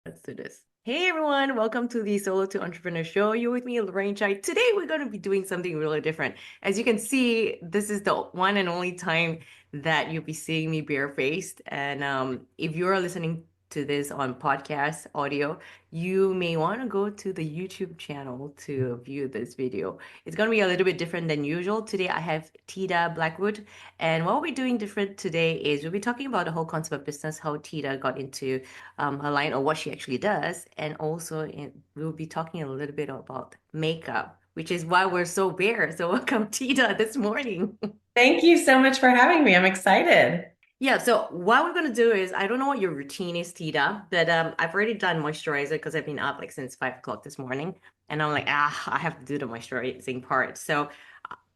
Let's do this. Hey everyone, welcome to the Solo to Entrepreneur Show. You're with me, Lorraine Chai. Today we're going to be doing something really different. As you can see, this is the one and only time that you'll be seeing me barefaced. And if you're listening to this on podcast audio, you may want to go to the YouTube channel to view this video. It's going to be a little bit different than usual. Today I have Theda Blackwood. And what we're doing different today is we'll be talking about the whole concept of business, how Theda got into her line or what she actually does. And also, we'll be talking a little bit about makeup, which is why we're so bare. So, welcome, Tita, this morning. Thank you so much for having me. I'm excited. Yeah, so what we're gonna do is I don't know what your routine is, Tita, but I've already done moisturizer because I've been up like since 5 o'clock this morning, and I'm like, I have to do the moisturizing part. So,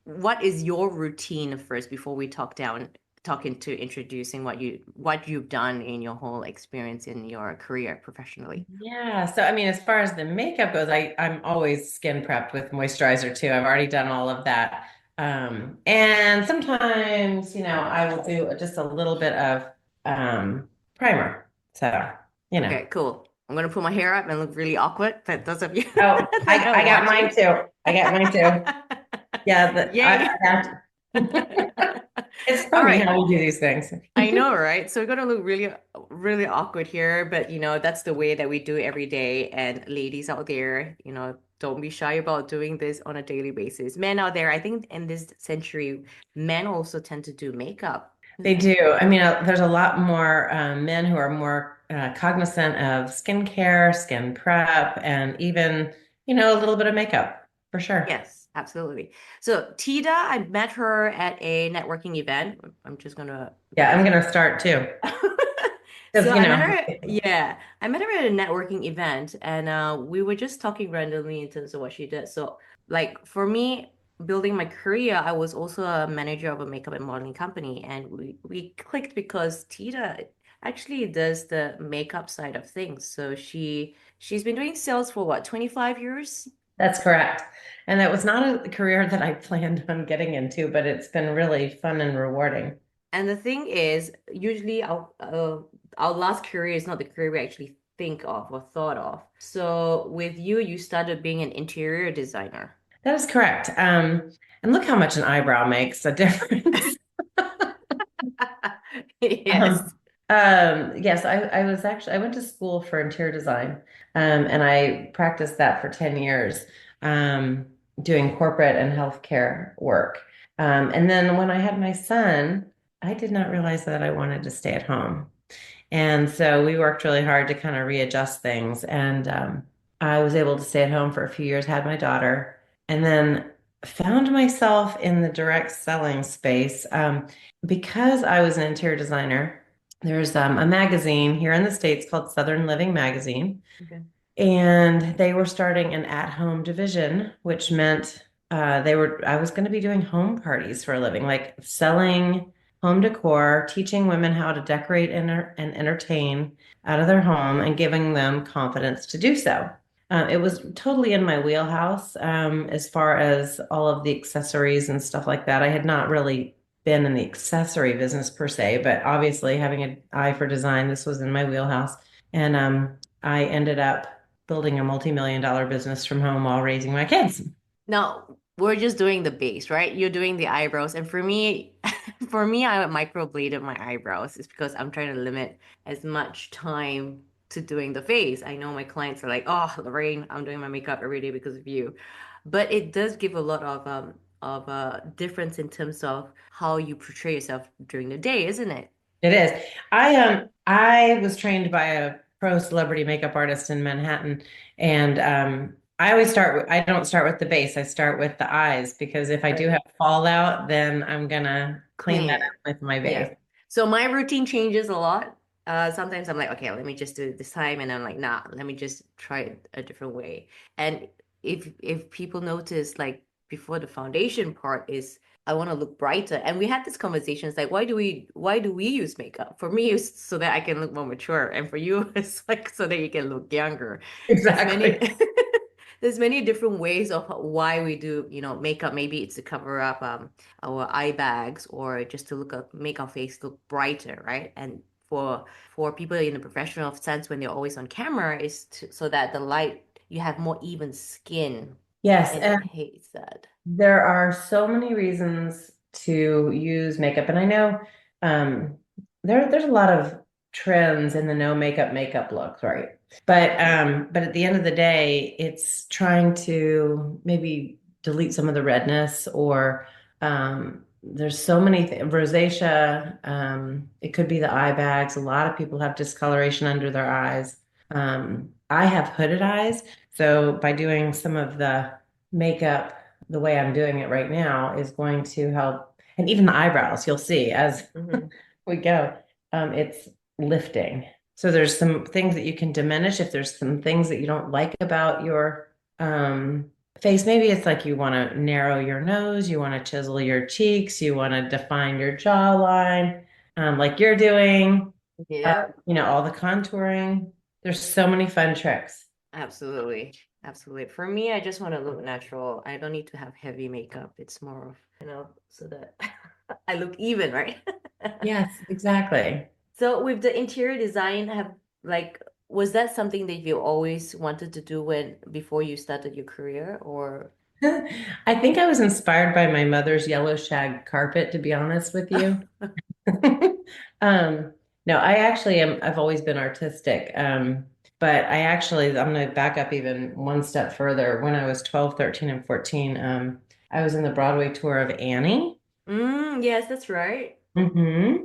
what is your routine first before we talk into introducing what you've done in your whole experience in your career professionally? Yeah. So, I mean, as far as the makeup goes, I'm always skin prepped with moisturizer too. I've already done all of that. And sometimes, I will do just a little bit of primer. So, you know. Okay, cool. I'm gonna put my hair up and look really awkward, but those of you Oh, that are I got mine watching. too. I got mine too. Yeah, Yay. it's All funny right. how we do these things. I know, right? So we're gonna look really, really awkward here, but that's the way that we do it every day. And ladies out there, don't be shy about doing this on a daily basis. Men out there, I think in this century, men also tend to do makeup, They isn't it? do. I mean, there's a lot more men who are more cognizant of skincare, skin prep, and even, a little bit of makeup for sure. Yes, absolutely. So Tita, I met her at a networking event. I'm just gonna Yeah, put I'm this gonna start too. So Because, I met her, yeah, I met her at a networking event, and we were just talking randomly in terms of what she did. So, like for me, building my career, I was also a manager of a makeup and modeling company, and we clicked because Tita actually does the makeup side of things. So she's been doing sales for what, 25 years? that's correct. And that was not a career that I planned on getting into, but it's been really fun and rewarding. And the thing is, usually our last career is not the career we actually think of or thought of. So with you, you started being an interior designer. That is correct. And look how much an eyebrow makes a difference. Yes. Um, yes, I went to school for interior design, and I practiced that for 10 years, doing corporate and healthcare work. And then when I had my son, I did not realize that I wanted to stay at home. And so we worked really hard to kind of readjust things. And I was able to stay at home for a few years, had my daughter, and then found myself in the direct selling space. Because I was an interior designer, there's a magazine here in the States called Southern Living Magazine. Okay. And they were starting an at-home division, which meant I was going to be doing home parties for a living, like selling home decor, teaching women how to decorate and entertain out of their home and giving them confidence to do so. It was totally in my wheelhouse, as far as all of the accessories and stuff like that. I had not really been in the accessory business per se, but obviously having an eye for design, this was in my wheelhouse. And I ended up building a multi-million dollar business from home while raising my kids. Now we're just doing the base, right? You're doing the eyebrows. And for me, for me, I microbladed my eyebrows. It's because I'm trying to limit as much time to doing the face. I know my clients are like, oh, Lorraine, I'm doing my makeup every day because of you. But it does give a lot of difference in terms of how you portray yourself during the day, isn't it? It is. I was trained by a pro celebrity makeup artist in Manhattan, and I don't start with the base. I start with the eyes because if I do Right. have fallout, then I'm gonna clean Clean that it. up with my Yeah. base. So my routine changes a lot. Sometimes I'm like, okay, let me just do it this time, and I'm like, nah, let me just try it a different way. And if people notice, like before the foundation part is, I want to look brighter. And we had this conversation. It's like, why do we use makeup? For me, it's so that I can look more mature, and for you, it's like so that you can look younger. There's many. Exactly. There's many different ways of why we do, makeup. Maybe it's to cover up our eye bags or just to make our face look brighter, right? And for people in the professional sense when they're always on camera is so that the light you have more even skin Yes, and and it hates that. there are so many reasons to use makeup, and I know um, there's a lot of trends in the no makeup look, right? But at the end of the day, it's trying to maybe delete some of the redness, or there's so many th rosacea. It could be the eye bags. A lot of people have discoloration under their eyes. I have hooded eyes, so by doing some of the makeup the way I'm doing it right now is going to help. And even the eyebrows, you'll see as Hmm. we go, it's lifting. So there's some things that you can diminish if there's some things that you don't like about your face. Maybe it's like you want to narrow your nose, you want to chisel your cheeks, you want to define your jawline, like you're doing, Yeah. all the contouring. There's so many fun tricks. Absolutely. Absolutely. For me, I just want to look natural. I don't need to have heavy makeup. It's more of, so that I look even, right? Yes, exactly. So with the interior design, was that something that you always wanted to do when before you started your career or I think I was inspired by my mother's yellow shag carpet, to be honest with you. Um, no, I actually am, I've always been artistic. But I'm going to back up even one step further. When I was 12, 13, and 14, I was in the Broadway tour of Annie. Yes, that's right. hmm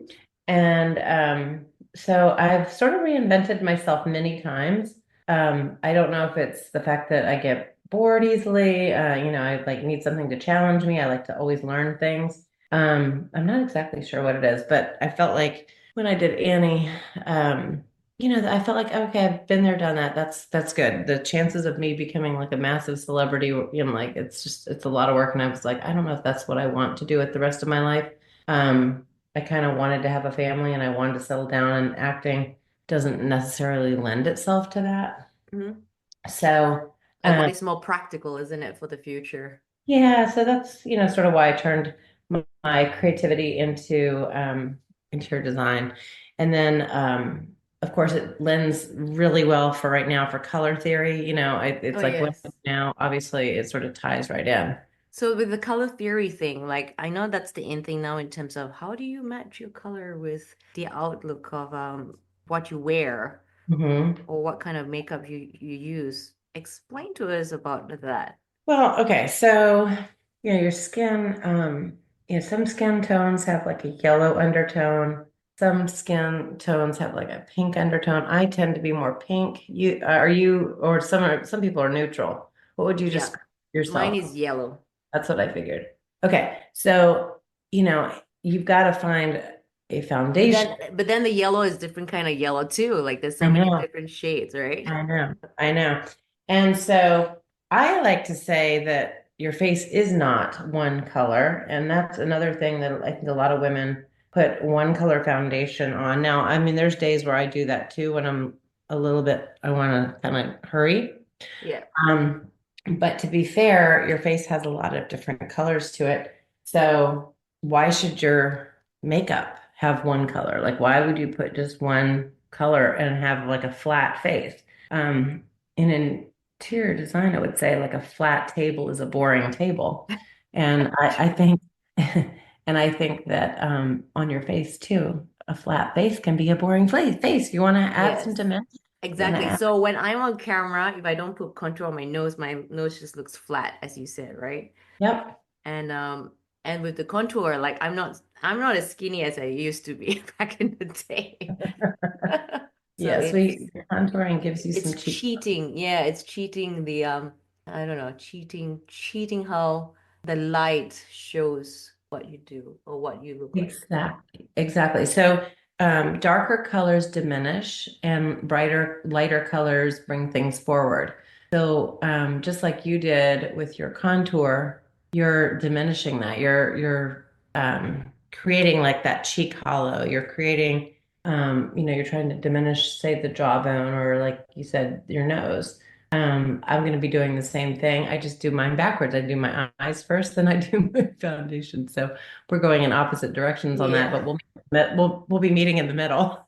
And so I've sort of reinvented myself many times. I don't know if it's the fact that I get bored easily. I like need something to challenge me. I like to always learn things. I'm not exactly sure what it is, but I felt like when I did Annie, I felt like, okay, I've been there, done that. That's good. The chances of me becoming like a massive celebrity, like it's a lot of work. And I was like, I don't know if that's what I want to do with the rest of my life. I kind of wanted to have a family and I wanted to settle down, and acting doesn't necessarily lend itself to that. Hmm. So, What um, is more practical, isn't it, for the future? yeah, so that's, sort of why I turned my creativity into interior design. And then, of course, it lends really well for right now for color theory. Oh, It's like what yes. now, obviously, it sort of ties right in. So with the color theory thing, like I know that's the in thing now in terms of how do you match your color with the outlook of what you wear Mhm. or what kind of makeup you use. Explain to us about that. Well, okay, so your skin, some skin tones have like a yellow undertone. Some skin tones have like a pink undertone. I tend to be more pink. Or some people are neutral. What would you Yeah. describe Mine yourself? is yellow. That's what I figured. Okay, so you've got to find a But foundation. then the yellow is different kind of yellow too. Like there's so I many know. different shades, right? I know, I know. And so I like to say that your face is not one color. And that's another thing that I think a lot of women put one color foundation on. Now, I mean, there's days where I do that too when I'm a little bit, I want to kind of hurry. Yeah. Um, but to be fair, your face has a lot of different colors to it. So why should your makeup have one color? Like, why would you put just one color and have like a flat face? Um, in interior design, I would say like a flat table is a boring table. And I think, and I think that on your face too, a flat face can be a boring face. You want to add some Yes. dimension. You want to Exactly. add, So when I'm on camera, if I don't put contour on my nose just looks flat, as you said, right? yep. And with the contour, like I'm not as skinny as I used to be back in the day. So Yes, contouring gives you it's some cheek. cheating. Yeah, it's cheating the I don't know, cheating how the light shows what you do or what you look like. Exactly, exactly. So darker colors diminish and lighter colors bring things forward. So just like you did with your contour, you're diminishing that. You're creating like that cheek hollow. You're creating, you're trying to diminish, say, the jawbone or like you said, your nose. I'm going to be doing the same thing. I just do mine backwards. I do my eyes first, then I do my foundation. So we're going in opposite directions on that, but Yeah. We'll be meeting in the middle.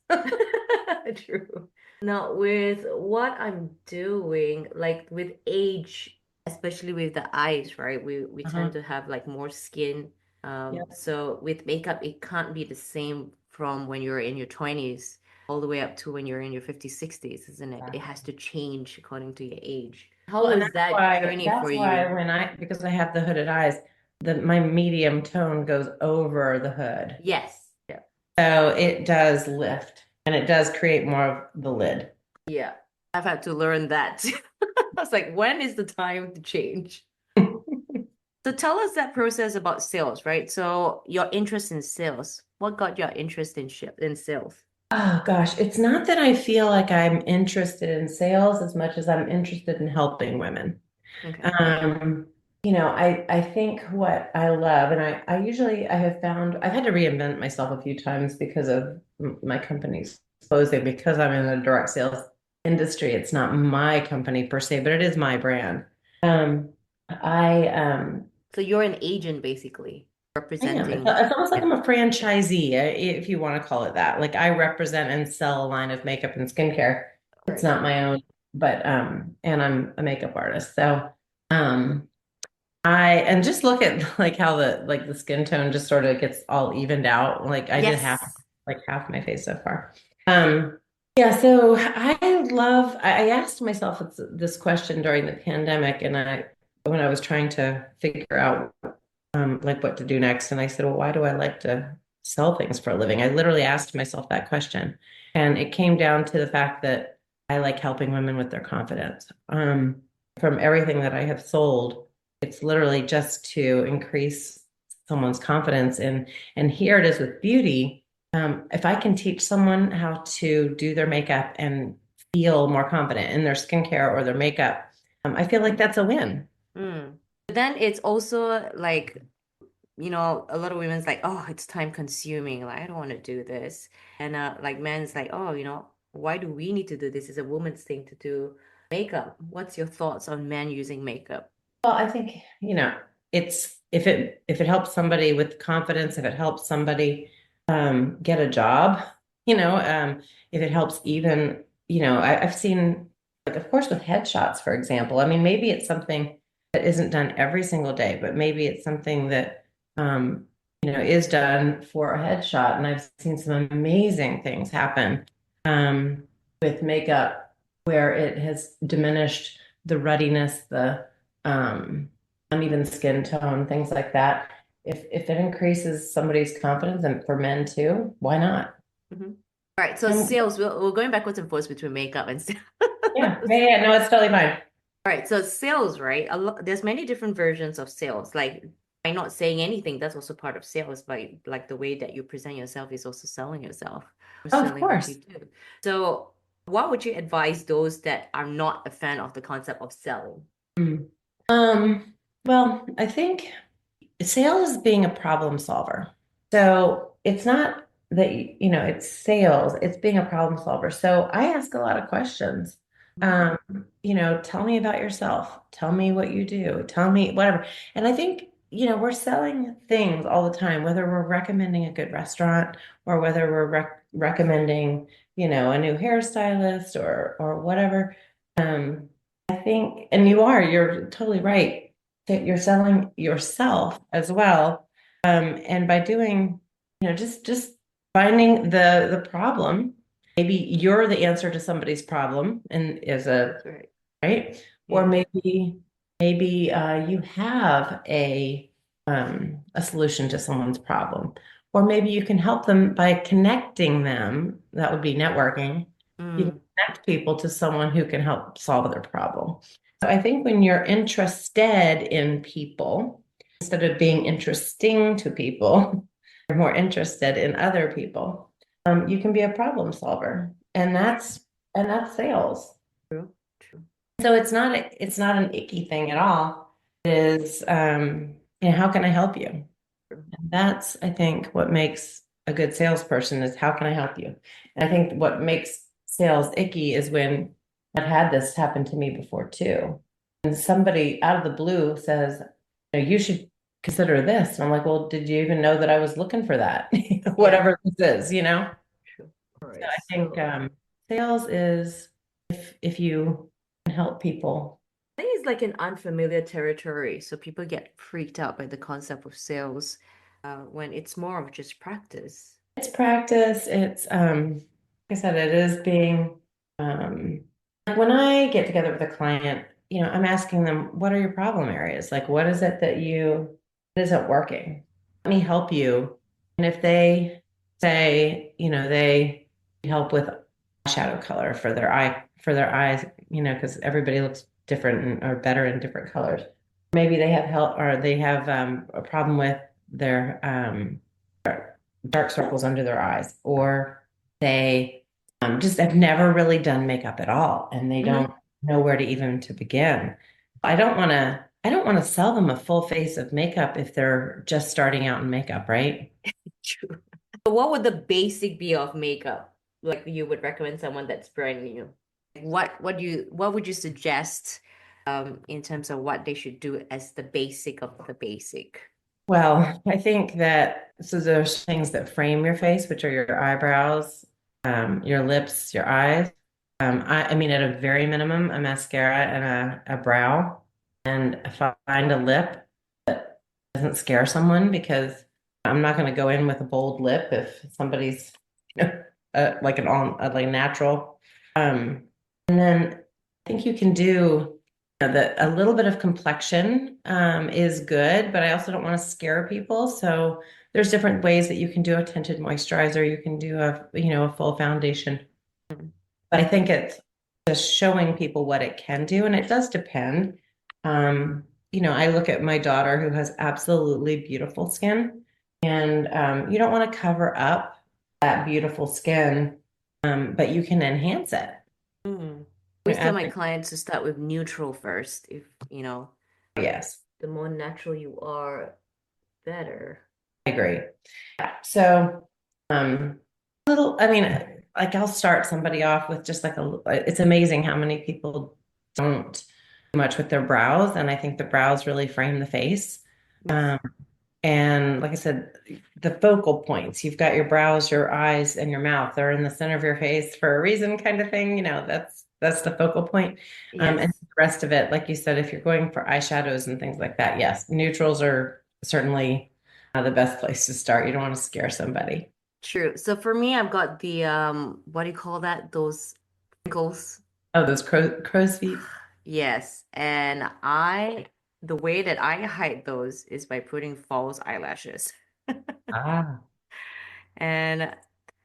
True. Now, with what I'm doing, like with age, especially with the eyes, right? We tend Uh-huh. to have like more skin. Yep. So with makeup, it can't be the same from when you're in your 20s all the way up to when you're in your 50s, 60s, isn't it? It has to change according to your age. How Well, and was that journey for that's why you? when because I have the hooded eyes, my medium tone goes over the hood. Yes. Yeah. So it does lift and it does create more of the lid. Yeah. I've had to learn that. I was like, when is the time to change? So tell us that process about sales, right? So your interest in sales, what got your interest in sales? Oh gosh, it's not that I feel like I'm interested in sales as much as I'm interested in helping women. Okay. Um, I think what I love, and I usually I have found I've had to reinvent myself a few times because of my company's closing because I'm in the direct sales industry. It's not my company per se, but it is my brand. Um, I So you're an agent basically I am. It's, representing. it's almost like Yeah. I'm a franchisee, if you want to call it that. Like I represent and sell a line of makeup and skincare. It's Right. not my own, but and I'm a makeup artist. So um I and just look at like how the skin tone just sort of gets all evened out. Like I did Yes. half my face so far. Yeah, so I asked myself this question during the pandemic and I when I was trying to figure out like what to do next. And I said, well, why do I like to sell things for a living? I literally asked myself that question. And it came down to the fact that I like helping women with their confidence. From everything that I have sold, it's literally just to increase someone's confidence. And here it is with beauty. If I can teach someone how to do their makeup and feel more confident in their skincare or their makeup, I feel like that's a win. Mm. But then it's also like, a lot of women's like, oh, it's time consuming. Like, I don't want to do this. And like men's like, oh, why do we need to do this? It's a woman's thing to do makeup. What's your thoughts on men using makeup? Well, I think, it's if it helps somebody with confidence, if it helps somebody get a job, if it helps even, I've seen like of course with headshots, for example. I mean, maybe it's something that isn't done every single day, but maybe it's something that is done for a headshot. And I've seen some amazing things happen with makeup where it has diminished the ruddiness, the um, uneven skin tone, things like that. If it increases somebody's confidence, and for men too, why not? Mhm. All right, so And sales, we're going backwards and forwards between makeup and sales. yeah, no, it's totally fine. All right, so sales, right? There's many different versions of sales. Like by not saying anything, that's also part of sales. By like the way that you present yourself is also selling yourself or Of selling what you course. do. So, what would you advise those that are not a fan of the concept of selling? Mm. Well, I think sales is being a problem solver. So it's not that, it's sales, it's being a problem solver. So I ask a lot of questions. Mhm. Tell me about yourself. Tell me what you do. Tell me whatever. And I think, we're selling things all the time, whether we're recommending a good restaurant or whether we're recommending, a new hairstylist or whatever. Um, I think, and you're totally right that you're selling yourself as well. And by doing, just finding the problem, maybe you're the answer to somebody's problem and is a That's right. right, or Yeah. maybe you have a solution to someone's problem, or maybe you can help them by connecting them. That would be networking. You can Mm, connect people to someone who can help solve their problem. So I think when you're interested in people, instead of being interesting to people, you're more interested in other people. You can be a problem solver, and that's sales. true, true. So it's not an icky thing at all. It is, how can I help you? True. And that's, I think, what makes a good salesperson is how can I help you? And I think what makes sales icky is when I've had this happen to me before too. And somebody out of the blue says, you should consider this. And I'm like, well, did you even know that I was looking for that? Yeah. Whatever this is, you know? True. All So right. I think So sales is if you can help people. I think it's like an unfamiliar territory. So people get freaked out by the concept of sales when it's more of just practice. It's practice. It's like I said, it is being like when I get together with a client, I'm asking them, what are your problem areas? Like what is it that isn't working? Let me help you. And if they say, they need help with shadow color for their eyes, because everybody looks different or better in different colors. Maybe they have help or they have a problem with their dark circles under their eyes, or they just have never really done makeup at all, and they Hmm. don't know where to even to begin. I don't want to sell them a full face of makeup if they're just starting out in makeup, right? True. So what would the basic be of makeup? Like you would recommend someone that's brand new. What would you suggest in terms of what they should do as the basic of the basic? Well, I think that so there's things that frame your face, which are your eyebrows, your lips, your eyes. I mean, at a very minimum, a mascara and a brow. And if I find a lip that doesn't scare someone, because I'm not going to go in with a bold lip if somebody's, like an all like natural. And then I think you can do a little bit of complexion is good, but I also don't want to scare people. So there's different ways that you can do a tinted moisturizer. You can do a full foundation. But I think it's just showing people what it can do, and it does depend. I look at my daughter who has absolutely beautiful skin, and you don't want to cover up that beautiful skin, but you can enhance it. Mm. I You always know, tell as my a- clients to start with neutral first. If, yes, the more natural you are, better. I agree. So, I mean, like I'll start somebody off with just it's amazing how many people don't do much with their brows. And I think the brows really frame the face. Yes. Um, and like I said, the focal points, you've got your brows, your eyes, and your mouth. They're in the center of your face for a reason, kind of thing. That's the focal point. And Yes. the rest of it, like you said, if you're going for eyeshadows and things like that, yes, neutrals are certainly the best place to start. You don't want to scare somebody. True. So for me, I've got the what do you call that? Those wrinkles. Oh, those crow's feet. Yes. And the way that I hide those is by putting false eyelashes. Ah, And I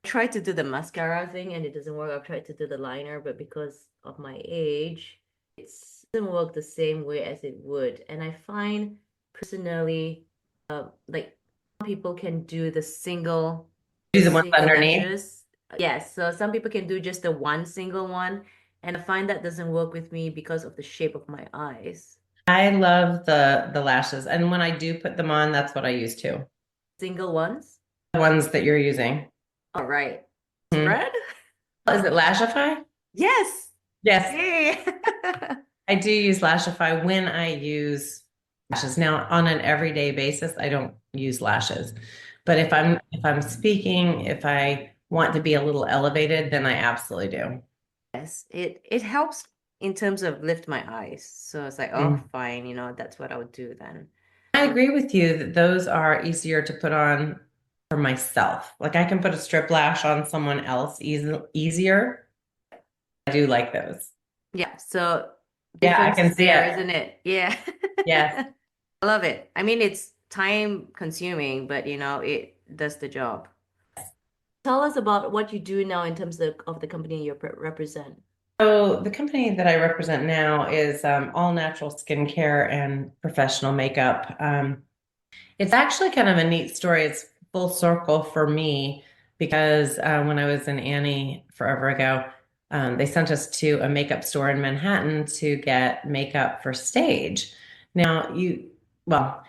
tried to do the mascara thing and it doesn't work. I've tried to do the liner, but because of my age, it doesn't work the same way as it would. And I find personally, like some people can do the do the ones single underneath. lashes. Yes, so some people can do just the one single one, and I find that doesn't work with me because of the shape of my eyes. I love the lashes, and when I do put them on, that's what I use too. Single ones? The ones that you're using. All right. Hmm. Spread? Is it Lashify? Yes. Yes, Hey. I do use Lashify when I use lashes. Now, on an everyday basis, I don't use lashes. But if I'm speaking, if I want to be a little elevated, then I absolutely do. Yes, it helps in terms of lift my eyes. So it's like, oh, Mm. fine, that's what I would do then. I agree with you that those are easier to put on for myself. Like I can put a strip lash on someone else easier. I do like those. Yeah, so Yeah, I difference can is see there, it. isn't it? Yeah. Yes. I love it. I mean, it's time consuming, but it does the job. Tell us about what you do now in terms of the company you represent. So the company that I represent now is all natural skincare and professional makeup. It's actually kind of a neat story. It's full circle for me because when I was in Annie forever ago, they sent us to a makeup store in Manhattan to get makeup for stage. Now, well,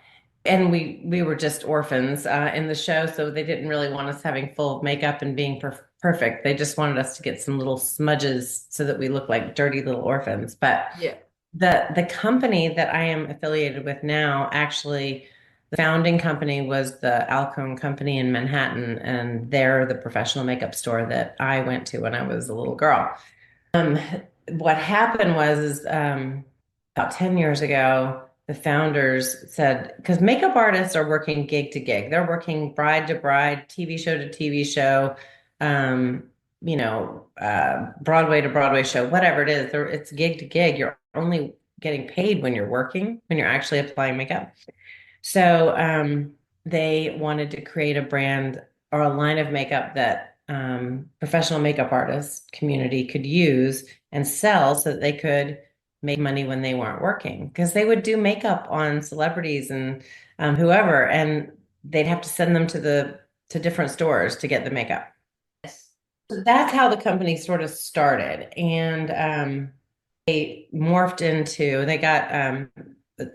and we were just orphans in the show, so they didn't really want us having full makeup and being perfect. They just wanted us to get some little smudges so that we look like dirty little orphans. But Yeah. the company that I am affiliated with now actually The founding company was the Alcone Company in Manhattan, and they're the professional makeup store that I went to when I was a little girl. Um, what happened was is about 10 years ago, the founders said, because makeup artists are working gig to gig, they're working bride to bride, TV show to TV show, um, Broadway to Broadway show, whatever it is, it's gig to gig. You're only getting paid when you're working, when you're actually applying makeup. So they wanted to create a brand or a line of makeup that professional makeup artists community could use and sell so that they could make money when they weren't working. Because they would do makeup on celebrities and whoever, and they'd have to send them to different stores to get the makeup. Yes. So that's how the company sort of started. And they morphed into, they got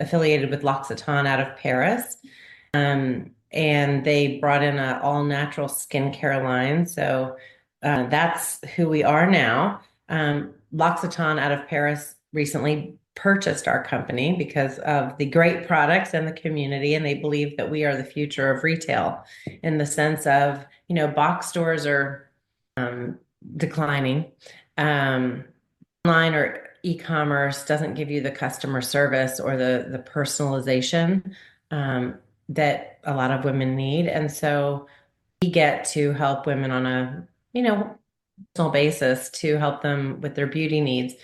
affiliated with L'Occitane out of Paris. And they brought in an all natural skincare line. So that's who we are now. L'Occitane out of Paris recently purchased our company because of the great products and the community, and they believe that we are the future of retail in the sense of, box stores are declining. Um, Online or e-commerce doesn't give you the customer service or the personalization that a lot of women need. And so we get to help women on a, personal basis to help them with their beauty needs.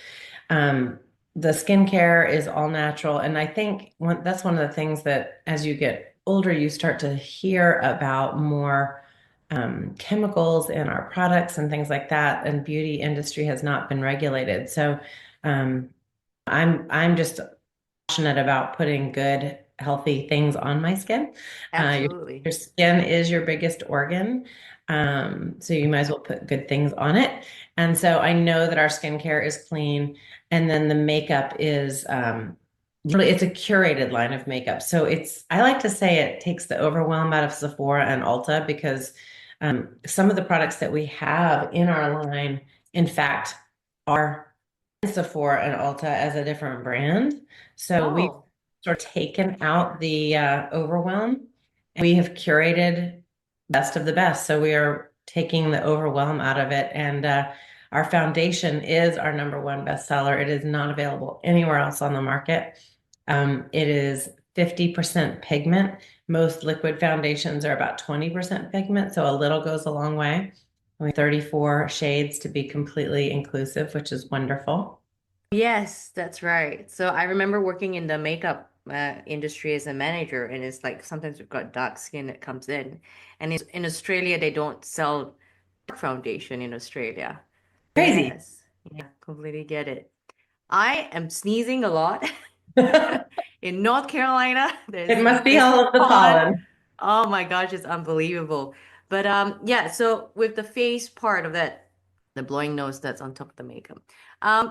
Um, the skincare is all natural. And I think that's one of the things that as you get older, you start to hear about more chemicals in our products and things like that. And beauty industry has not been regulated. So um, I'm just passionate about putting good, healthy things on my skin. Your Absolutely. skin is your biggest organ. So you might as well put good things on it. And so I know that our skincare is clean. And then the makeup is really, it's a curated line of makeup. So I like to say it takes the overwhelm out of Sephora and Ulta because some of the products that we have in our line, in fact, are Sephora and Ulta as a different brand. So we've Oh, sort of taken out the overwhelm and we have curated best of the best. So we are taking the overwhelm out of it. And our foundation is our number one bestseller. It is not available anywhere else on the market. It is 50% pigment. Most liquid foundations are about 20% pigment, so a little goes a long way. We have 34 shades to be completely inclusive, which is wonderful. yes, that's right. So I remember working in the makeup industry as a manager, and it's like sometimes we've got dark skin that comes in. And in Australia, they don't sell dark foundation in Australia. Crazy. Yes, yeah, completely get it. I am sneezing a lot. In North Carolina, It there's must be this all of the pond. pollen. Oh my gosh, it's unbelievable. But yeah, so with the face part of that, the blowing nose that's on top of the makeup. Um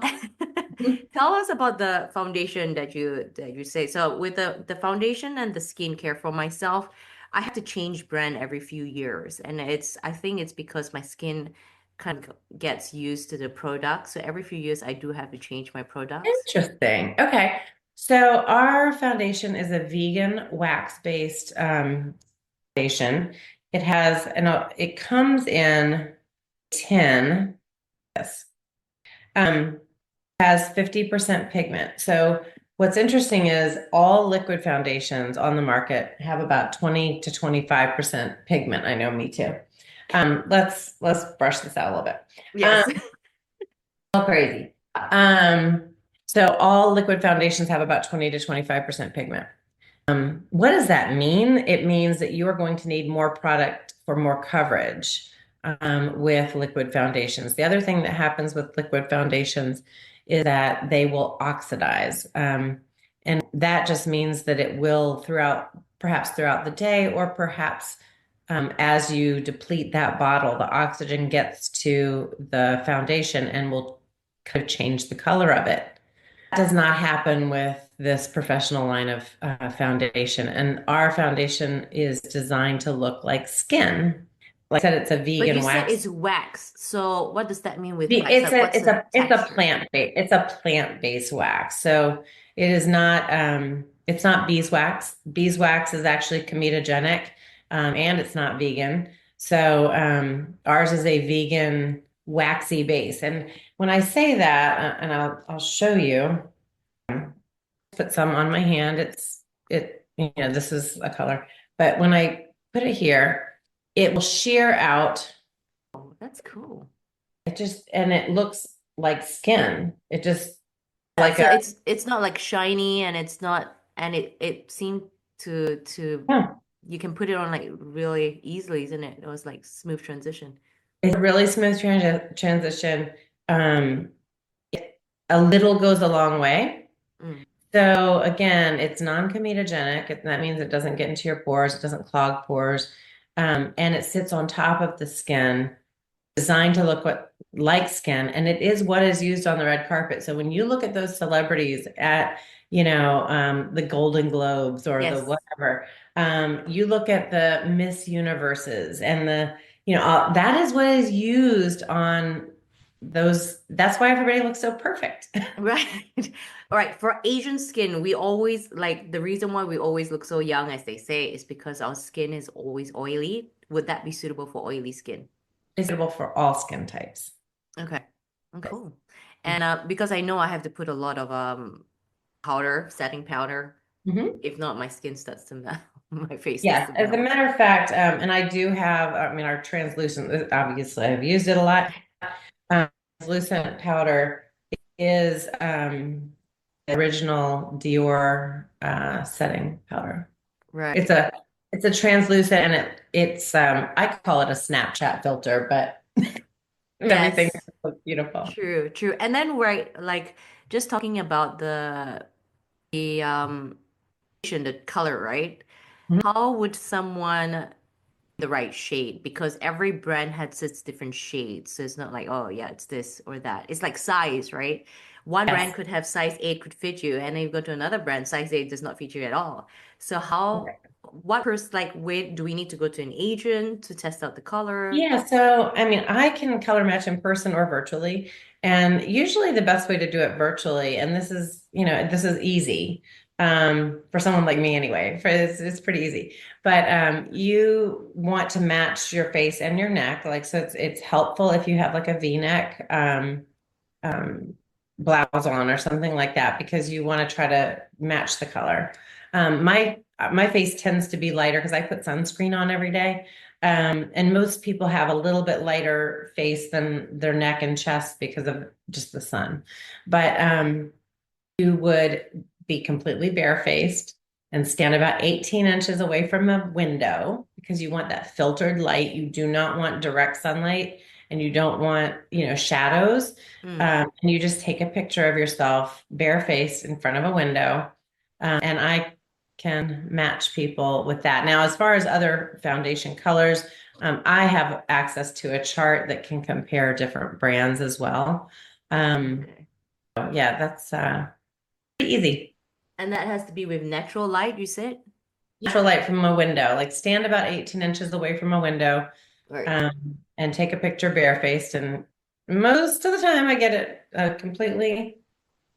tell us about the foundation that you say. So with the foundation and the skincare for myself, I have to change brand every few years. And I think it's because my skin kind of gets used to the product. So every few years I do have to change my products. Interesting. Okay. So our foundation is a vegan wax-based foundation. It comes in tin. Yes. Um, has 50% pigment. So what's interesting is all liquid foundations on the market have about 20 to 25% pigment. I know, me too. Let's brush this out a little bit. Um, Yes. all crazy. Um, so all liquid foundations have about 20 to 25% pigment. What does that mean? It means that you are going to need more product for more coverage with liquid foundations. The other thing that happens with liquid foundations is that they will oxidize. And that just means that it will perhaps throughout the day, or perhaps as you deplete that bottle, the oxygen gets to the foundation and will kind of change the color of it. Does not happen with this professional line of foundation. And our foundation is designed to look like skin. Like I said, it's a But you vegan said wax. it's wax. So what does that mean with wax? It's Like a what's it's the a it's a texture? plant-based wax. So it is not. It's not beeswax. Beeswax is actually comedogenic, and it's not vegan. So ours is a vegan waxy base. And when I say that, and I'll show you, put some on my hand. This is a color, but when I put it here, it will shear out. Oh, that's cool. And it looks like skin. It just Yeah, like so a, it's not like shiny and it's not and it seemed to huh. you can put it on like really easily, isn't it? It was like smooth transition. It's a really smooth transition. Um, a little goes a long way. Mm. So again, it's non-comedogenic. That means it doesn't get into your pores, it doesn't clog pores, and it sits on top of the skin, designed to look like skin, and it is what is used on the red carpet. So when you look at those celebrities at, the Golden Globes or the Yes. whatever, you look at the Miss Universes and that is what is used on those. That's why everybody looks so perfect. Right. All right. For Asian skin, we always like the reason why we always look so young, as they say, is because our skin is always oily. Would that be suitable for oily skin? It's suitable for all skin types. Okay. Cool. And because I know I have to put a lot of powder, setting powder. Mhm. If not, my skin starts to melt. My face starts Yes, to as a melt. matter of fact, and I do have, I mean, our translucent, obviously, I've used it a lot. Translucent powder is original Dior setting powder. It's Right. a it's a translucent, and it's I call it a Snapchat filter, but everything Yes. looks beautiful. True, true. And then right, like just talking about the the color, right? Mhm. How would someone the right shade? Because every brand has its different shades. So it's not like, oh yeah, it's this or that. It's like size, right? One brand Yes. could have size 8 could fit you, and then you go to another brand, size 8 does not fit you at all. So how what person like where do we need to go to an agent to test out the color? Yeah, so I mean, I can color match in person or virtually, and usually the best way to do it virtually, and this is easy for someone like me anyway. It's pretty easy, but you want to match your face and your neck, like so. It's helpful if you have like a V-neck um, blouse on or something like that because you want to try to match the color. My face tends to be lighter because I put sunscreen on every day. And most people have a little bit lighter face than their neck and chest because of just the sun. But you would be completely barefaced and stand about 18 inches away from a window because you want that filtered light. You do not want direct sunlight and you don't want, shadows. Mm, And you just take a picture of yourself barefaced in front of a window. And I can match people with that. Now, as far as other foundation colors, I have access to a chart that can compare different brands as well. Um, okay. yeah, that's pretty easy. And that has to be with natural light, you said? Natural light from a window, like stand about 18 inches away from a window, Right. and take a picture barefaced. And most of the time I get it completely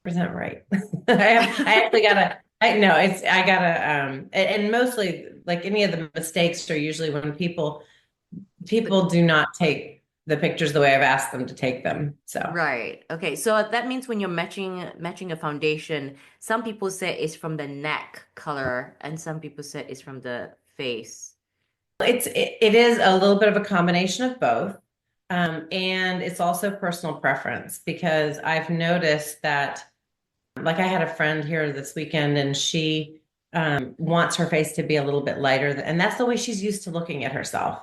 percent right. I actually gotta, I know I gotta, and mostly like any of the mistakes are usually when people do not take the pictures the way I've asked them to take them. So. Right. Okay. So that means when you're matching a foundation, some people say it's from the neck color and some people say it's from the face. It is a little bit of a combination of both. And it's also personal preference because I've noticed that, like, I had a friend here this weekend and she wants her face to be a little bit lighter, and that's the way she's used to looking at herself.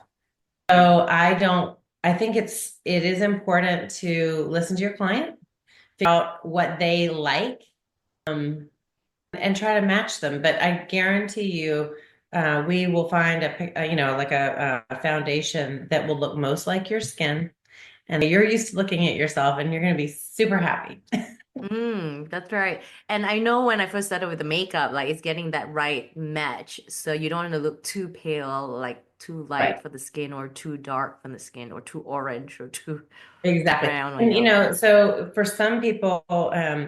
So I think it is important to listen to your client, figure out what they like, um, and try to match them. But I guarantee you, we will find like a foundation that will look most like your skin, and you're used to looking at yourself, and you're going to be super happy. That's right. And I know when I first started with the makeup, like it's getting that right match. So you don't want to look too pale, like too light Right. for the skin or too dark for the skin or too orange or too Exactly. brown or And yellow. so for some people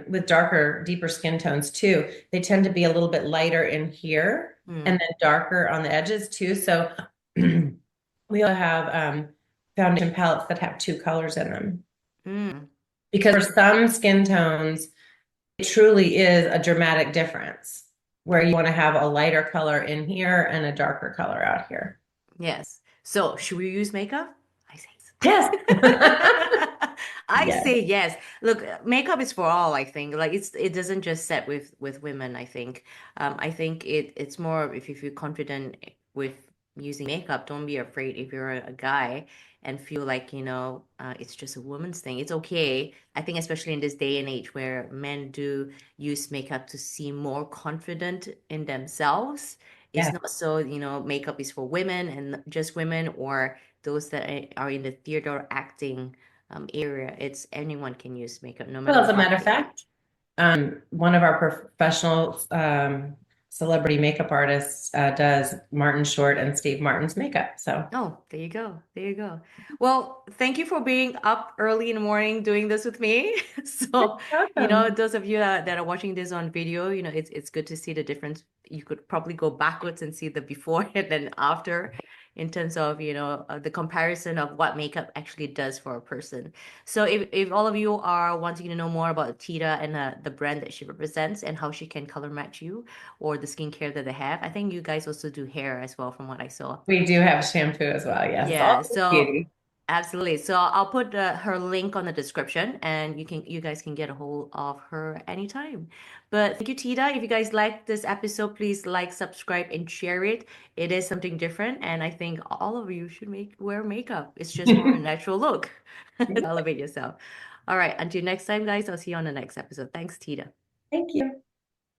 with darker, deeper skin tones too, they tend to be a little bit lighter in here and Mm, then darker on the edges too. So we all have foundation palettes that have two colors in them. mm. Because for some skin tones, it truly is a dramatic difference where you want to have a lighter color in here and a darker color out here. Yes. So, should we use makeup? I say Yes. I Yes. say yes. Look, makeup is for all, I think. Like it doesn't just set with women, I think. I think it's more if you feel confident with using makeup, don't be afraid if you're a guy and feel like, it's just a woman's thing. It's okay. I think especially in this day and age where men do use makeup to seem more confident in themselves. It's Yes. not so, makeup is for women and just women or those that are in the theater acting area. It's anyone can use makeup, no Well, matter as a matter what of they are. fact, one of our professional celebrity makeup artists does Martin Short and Steve Martin's makeup. So Oh, there you go. There you go. Well, thank you for being up early in the morning doing this with me. you're So, welcome. those of you that are watching this on video, it's good to see the difference. You could probably go backwards and see the before and then after in terms of, the comparison of what makeup actually does for a person. So if all of you are wanting to know more about Tita and the brand that she represents and how she can color match you or the skincare that they have, I think you guys also do hair as well from what I saw. We do have shampoo as well. Yes, it's all Yeah, so beauty. absolutely. So I'll put her link on the description and you guys can get a hold of her anytime. But thank you, Tita. If you guys like this episode, please like, subscribe, and share it. It is something different, and I think all of you should wear makeup. It's just for a natural look. Elevate yourself. All right, until next time, guys. I'll see you on the next episode. Thanks, Tita. Thank you.